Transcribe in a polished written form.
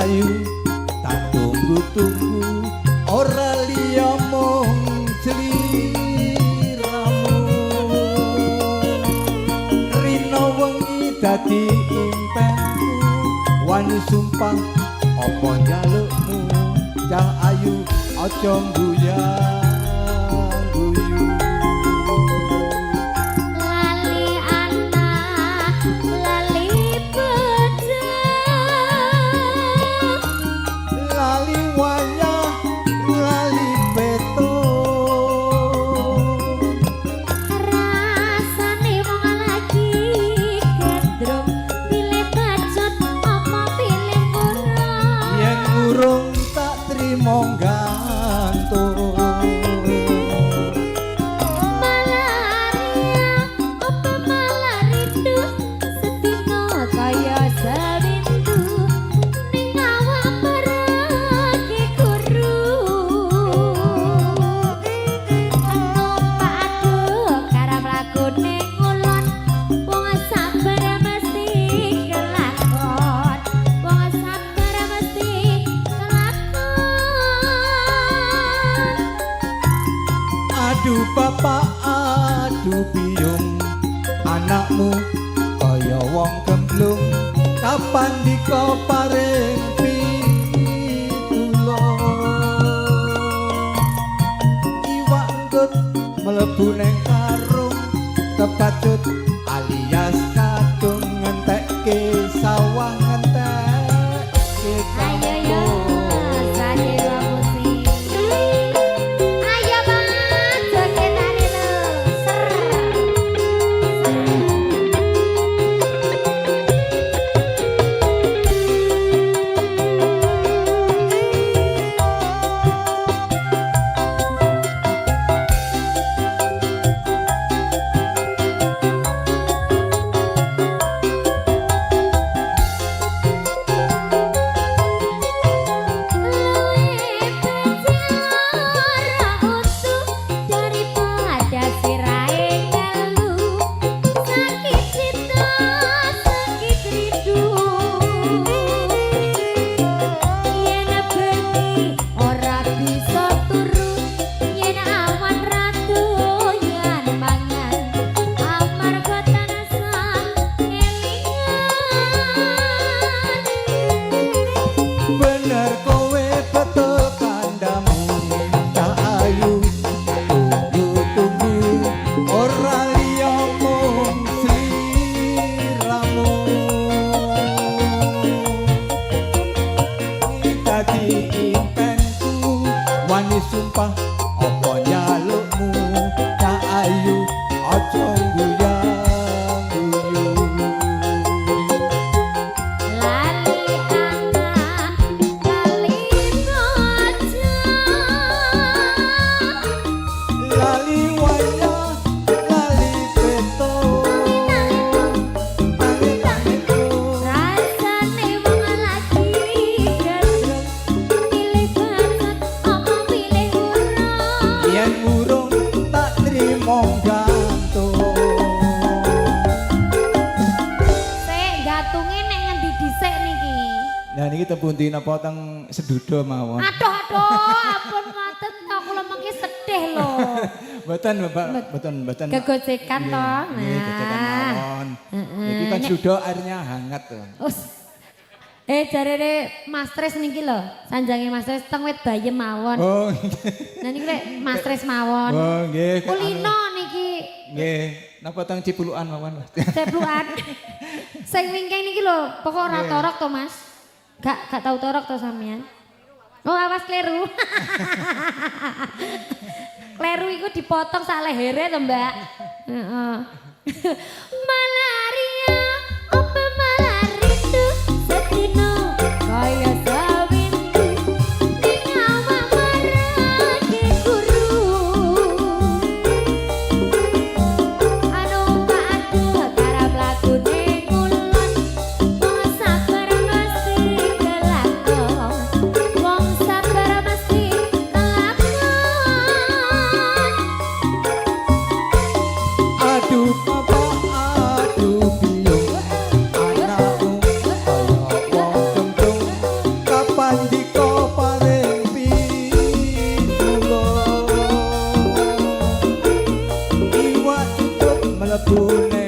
ayu tak tunggu-tunggu ora liya mung sliramu rino wengi dadi impenku wani sumpah apa njalukmu cah ayu aja guyang monggantung malaria apa malah rindu sedina kaya sawindu ning awak pergi guru aduh karep lakune ngulon wong sabar mesti kelakon wong sabar mesti aduh bapak aduh biyung anakmu kaya wong gemblung kapan dika paring pitulung iwak nggut mlebu ning karung kebacut alias kadung ngentekke sawah ngentekke kampung sumpah apa nyalukmu cah ayu aja guyang guyu lali anak lali bocah lali wayah lali peto tangi-tangiku rasane wong lagi gendreng pilih banget apa pilih urung yen urung tak trimo gantung sik gatunge nek ngendi dhisik niki nah niki teng pundi napa teng Sedudo mawon aduh ampun ngoten to kula mengki sedih lho mboten Bapak mboten gegojekan to nggih gegojekan mawon iki kan Sedudo airnya hangat to jarene Mas Tris niki lho, sanjange Mas Tris teng wit bayem mawon. Oh. Nah niki lek Mas Tris mawon. Oh nggih. Kulino niki. Nggih, napa teng Cipulukan mawon. Cipulukan. Sing wingking niki lho, pokok ora torok to Mas. Gak tau torok to sampean. Oh awas kleru. Kleru iku dipotong sak lehere to, Mbak. Heeh. Malaria apa malah rindu sedino kaya sawindu ning awak marake guru anu paduh karep lakune ngulon wong sabar mesti kelakon wong sabar mesti kelakon Aduh papa aduh mlebu